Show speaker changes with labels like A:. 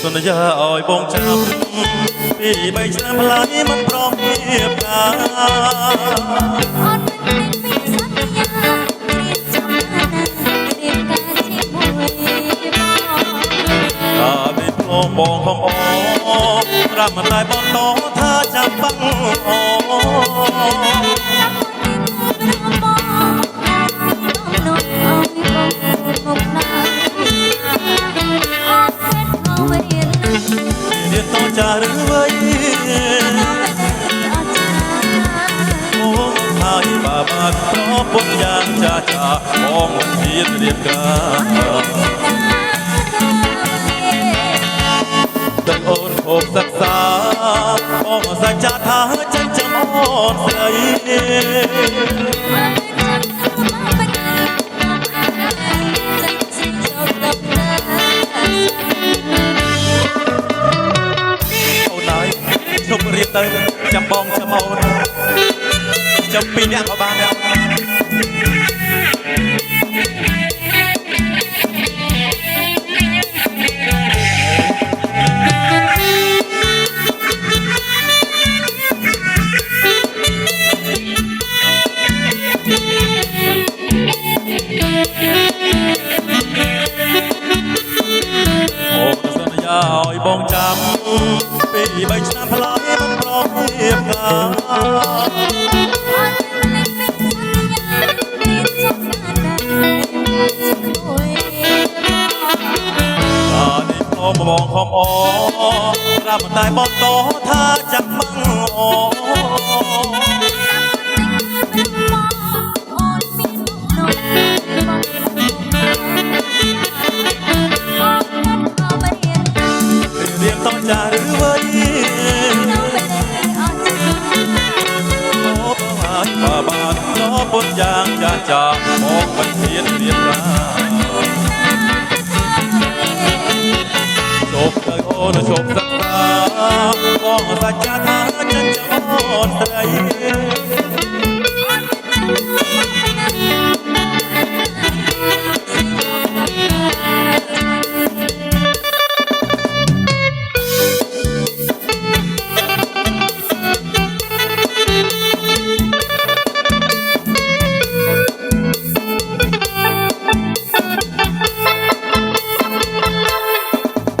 A: សន្យាឲ្យបងចាំពី3ឆ្នាំផ្លាយមិនព្រមព្រៀបការ
B: អត់មិនពីសន្យារៀបចំណារៀបការជាមួយបង
A: តាពីភ្នំបងខំអប្រាប់មិនតែបងតថាចាំបាំងអរៀនតចាឬវើយអូហើយបាបាត់ប្រពន្ធយ៉ាងចាចាបងជារៀបការទឹកអូនហូបសិក្សាបងសច្ចាថាចិញ្ចឹមអូនស្រីអូនហើយជប់រៀបទៅចាំបងចាំអូនចាំពីរនាក់ក៏បានដែរឲ្យបងចាំពី3ឆ្នាំផ្លាយមិនព្រមរៀបការនេះភ្នំបងខំអប្រាប់តែបងតថាចាំបាំងអូចាឬវើយអូបងហើយបាបាត់ប្រពន្ធយ៉ាងចាចាមកមិនហ៊ានរៀបការជប់ទៅអូនជប់សិក្សាបងសច្ចាថាចិញ្ចឹមអូនស្រី